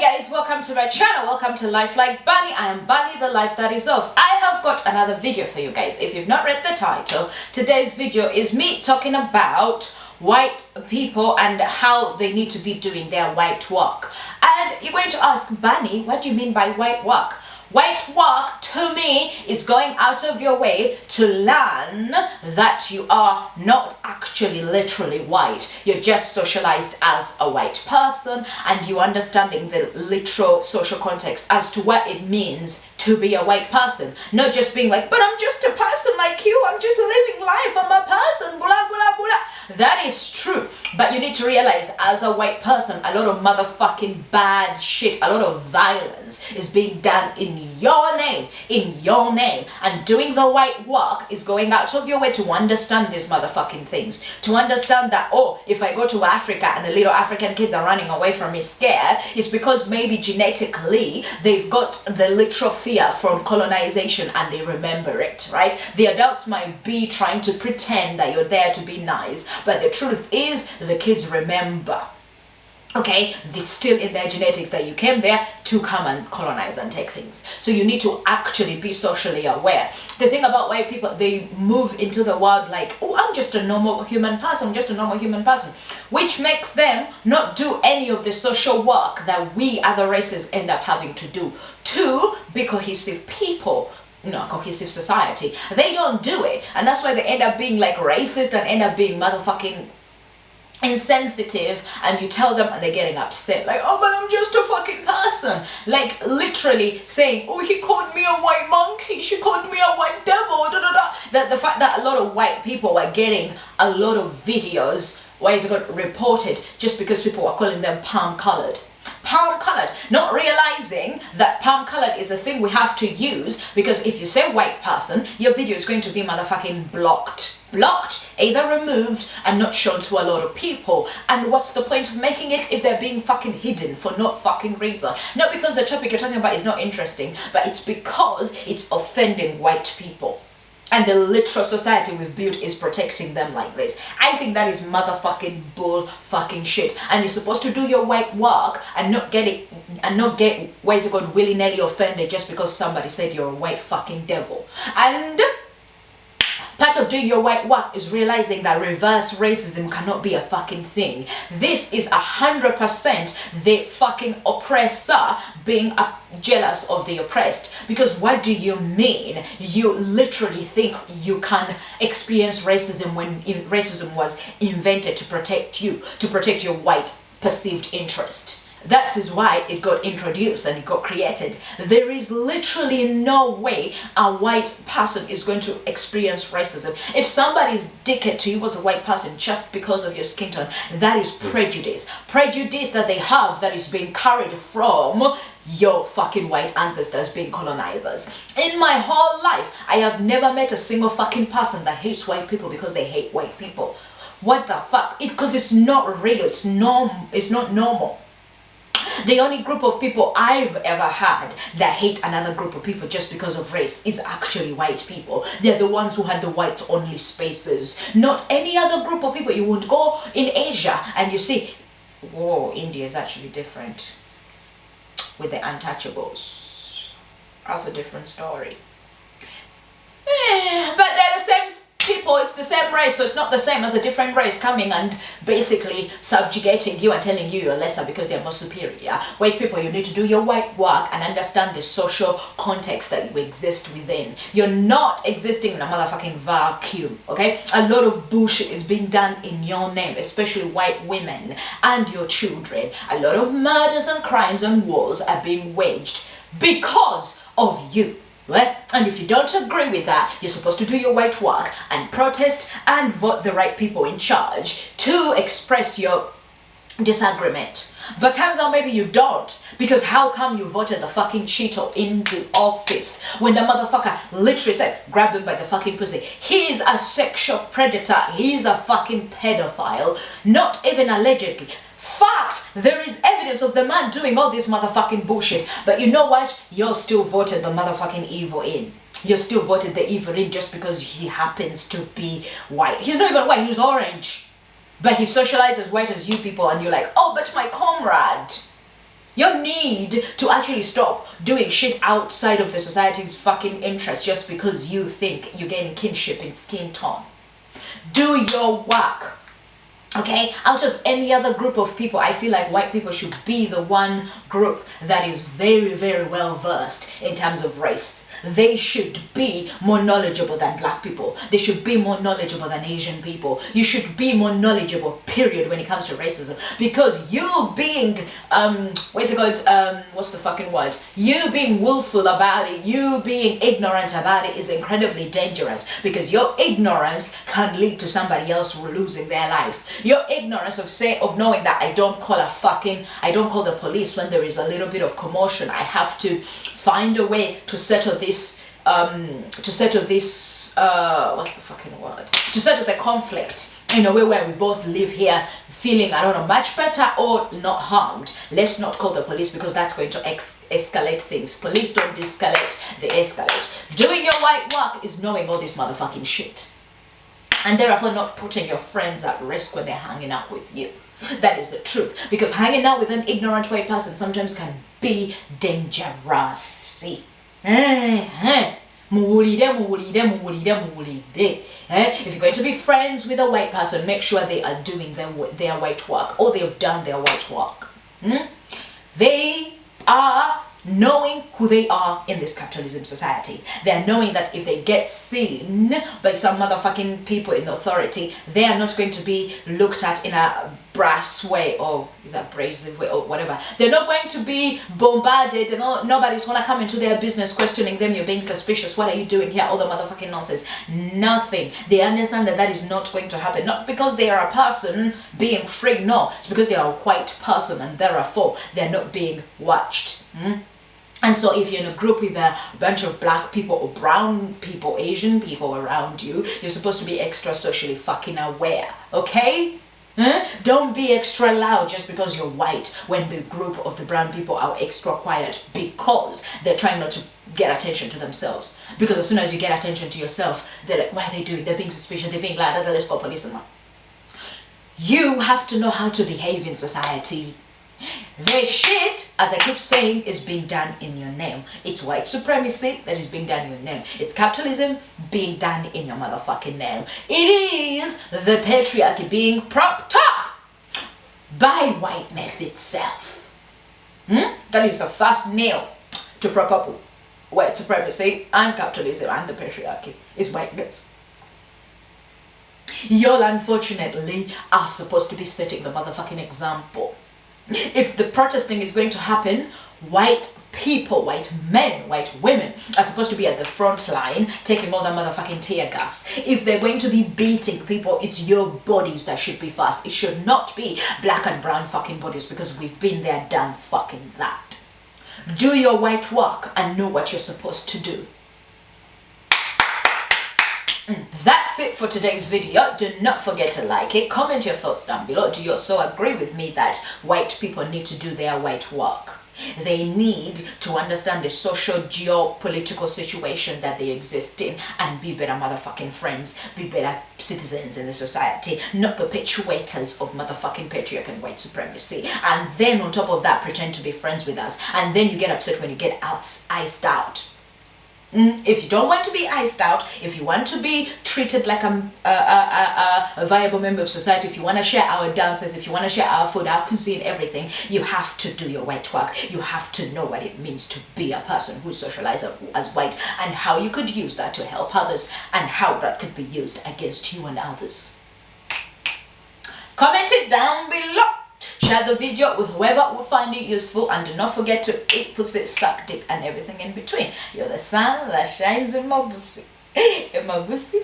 Hey guys, welcome to my channel. Welcome to Life Like Bunny. I am Bunny, the life that is of. I have got another video for you guys. If you've not read the title, today's video is me talking about white people and how they need to be doing their white work. And you're going to ask, Bunny, what do you mean by white work? White work to me is going out of your way to learn that you are not actually literally white. You're just socialized as a white person and you understanding the literal social context as to what it means to be a white person. Not just being like, but I'm just a person like you, I'm just living life, I'm a person, blah, blah, blah. That is true. But you need to realize as a white person, a lot of motherfucking bad shit, a lot of violence is being done in your name, and doing the white work is going out of your way to understand these motherfucking things, to understand that, oh, if I go to Africa and the little African kids are running away from me scared, it's because maybe genetically they've got the literal fear from colonization and they remember it, right? The adults might be trying to pretend that you're there to be nice, but the truth is the kids remember. Okay, it's still in their genetics that you came there to come and colonize and take things. So you need to actually be socially aware. The thing about white people, they move into the world like, oh, I'm just a normal human person, which makes them not do any of the social work that we other races end up having to do to be cohesive people. Cohesive society. They don't do it, and that's why they end up being like racist and end up being motherfucking insensitive, and you tell them and they're getting upset like, oh, but I'm just a fucking person, like literally saying, oh, he called me a white monkey, she called me a white devil, da, da, da. That the fact that a lot of white people are getting a lot of videos where it's got reported just because people are calling them palm colored, not realizing that palm colored is a thing we have to use, because if you say white person, your video is going to be motherfucking blocked, either removed and not shown to a lot of people. And what's the point of making it if they're being fucking hidden for no fucking reason? Not because the topic you're talking about is not interesting, but it's because it's offending white people. And the literal society we've built is protecting them like this. I think that is motherfucking bull fucking shit. And you're supposed to do your white work and not get it, and not get, where's it called, willy-nilly offended just because somebody said you're a white fucking devil. And part of doing your white work is realizing that reverse racism cannot be a fucking thing. This is 100% the fucking oppressor being jealous of the oppressed. Because what do you mean? You literally think you can experience racism when racism was invented to protect you, to protect your white perceived interest. That is why it got introduced and it got created. There is literally no way a white person is going to experience racism. If somebody's dickhead to you as a white person just because of your skin tone, that is prejudice. Prejudice that they have that is being carried from your fucking white ancestors being colonizers. In my whole life, I have never met a single fucking person that hates white people because they hate white people. What the fuck? Because it's not real. It's not normal. The only group of people I've ever had that hate another group of people just because of race is actually white people. They're the ones who had the whites only spaces. Not any other group of people. You won't go in Asia and you see, whoa, India is actually different with the untouchables. That's a different story. But they're the same people, it's the same race, so it's not the same as a different race coming and basically subjugating you and telling you you're lesser because they're more superior. White people, you need to do your white work and understand the social context that you exist within. You're not existing in a motherfucking vacuum, okay? A lot of bullshit is being done in your name, especially white women and your children. A lot of murders and crimes and wars are being waged because of you. And if you don't agree with that, you're supposed to do your white work and protest and vote the right people in charge to express your disagreement. But turns out maybe you don't, because how come you voted the fucking Cheeto into office when the motherfucker literally said, grab him by the fucking pussy. He's a sexual predator, he's a fucking pedophile, not even allegedly. Fact, there is evidence of the man doing all this motherfucking bullshit, but you know what? You're still voted the motherfucking evil in. You still voted the evil in just because he happens to be white. He's not even white, he's orange. But he socialized as white as you people and you're like, oh, but my comrade. You need to actually stop doing shit outside of the society's fucking interest just because you think you're getting kinship in skin tone. Do your work. Okay, out of any other group of people, I feel like white people should be the one group that is very, very well versed in terms of race. They should be more knowledgeable than black people. They should be more knowledgeable than Asian people. You should be more knowledgeable, period, when it comes to racism. Because you being, what's it called, what's the fucking word? You being willful about it, you being ignorant about it is incredibly dangerous. Because your ignorance can lead to somebody else losing their life. Your ignorance of knowing that I don't call the police when there is a little bit of commotion. I have to find a way to settle this what's the fucking word? To settle the conflict in a way where we both live here feeling, I don't know, much better or not harmed. Let's not call the police because that's going to escalate things. Police don't de-escalate, they escalate. Doing your white work is knowing all this motherfucking shit. And therefore not putting your friends at risk when they're hanging out with you. That is the truth. Because hanging out with an ignorant white person sometimes can be dangerous. If you're going to be friends with a white person, make sure they are doing their white work, or they've done their white work. They are knowing who they are in this capitalism society. They're knowing that if they get seen by some motherfucking people in authority, they are not going to be looked at in a brass way, or is that abrasive way, or whatever. They're not going to be bombarded, and nobody's gonna come into their business questioning them. You're being suspicious, what are you doing here, all the motherfucking nonsense. Nothing. They understand that that is not going to happen, not because they are a person being free, no, it's because they are a white person and therefore they're not being watched. And so if you're in a group with a bunch of black people or brown people, Asian people around you, you're supposed to be extra socially fucking aware, okay? Don't be extra loud just because you're white when the group of the brown people are extra quiet because they're trying not to get attention to themselves. Because as soon as you get attention to yourself, they're like, what are they doing? They're being suspicious, they're being loud, let's call police. You have to know how to behave in society. The shit, as I keep saying, is being done in your name. It's white supremacy that is being done in your name. It's capitalism being done in your motherfucking name. It is the patriarchy being propped up by whiteness itself. That is the first nail to prop up white supremacy and capitalism and the patriarchy is whiteness. Y'all unfortunately are supposed to be setting the motherfucking example. If the protesting is going to happen, white people, white men, white women are supposed to be at the front line taking all the motherfucking tear gas. If they're going to be beating people, it's your bodies that should be first. It should not be black and brown fucking bodies, because we've been there, done fucking that. Do your white work and know what you're supposed to do. That's it for today's video. Do not forget to like it, comment your thoughts down below. Do you also agree with me that white people need to do their white work? They need to understand the social geopolitical situation that they exist in and be better motherfucking friends, be better citizens in the society, not perpetuators of motherfucking patriarchy and white supremacy. And then on top of that, pretend to be friends with us, and then you get upset when you get iced out. If you don't want to be iced out, if you want to be treated like a viable member of society, if you want to share our dances, if you want to share our food, our cuisine, everything, you have to do your white work. You have to know what it means to be a person who's socialized as white, and how you could use that to help others, and how that could be used against you and others. Comment it down below. Share the video with whoever will find it useful, and do not forget to eat pussy, suck dick, and everything in between. You're the sun that shines in my pussy. In my pussy.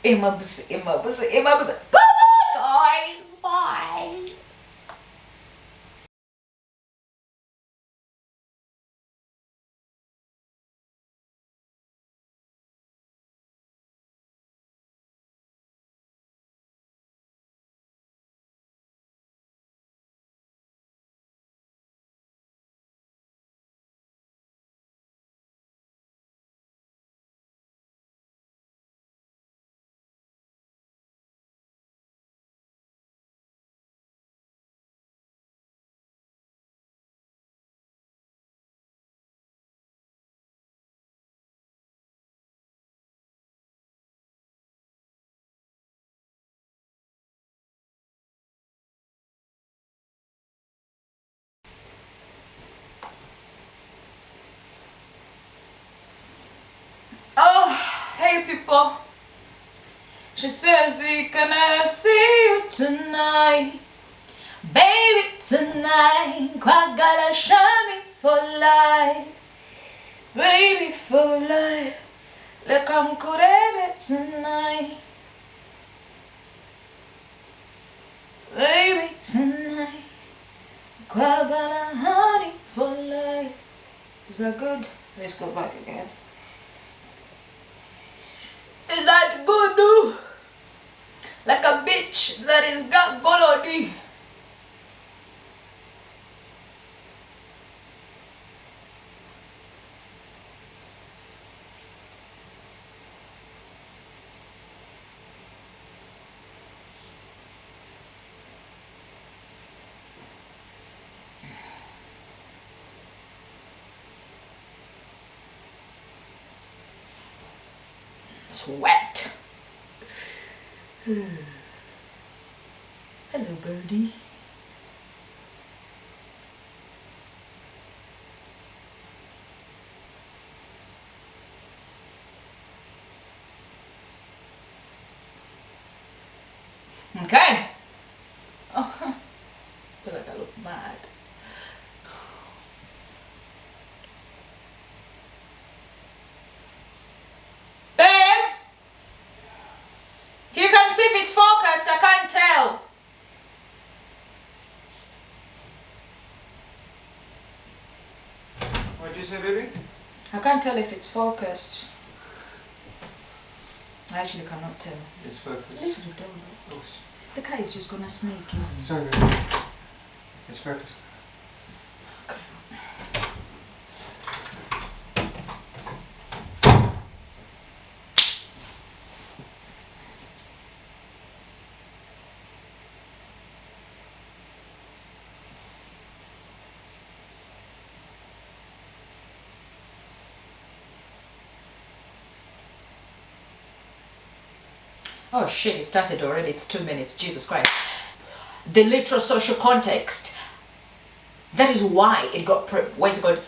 In my pussy. In my pussy. In my pussy. Bye bye guys. Bye. Hey people. She says, can I see you tonight? Baby, tonight. Kwagala shami for life. Baby, for life. Leka mkurebe tonight. Baby, tonight. Kwagala honey for life. Is that good? Let's go back again. Is that good, dude? Like a bitch that is got golodi. Sweat. Hello, birdie. Okay. Oh, I feel like I look mad. You can see if it's focused, I can't tell. What did you say, baby? I can't tell if it's focused. I actually cannot tell. It's focused. Leave the door open. The car is just gonna sneak in. Sorry, baby. It's focused. Okay. Oh shit, it started already. It's 2 minutes. Jesus Christ. The literal social context. That is why it got, where's it called?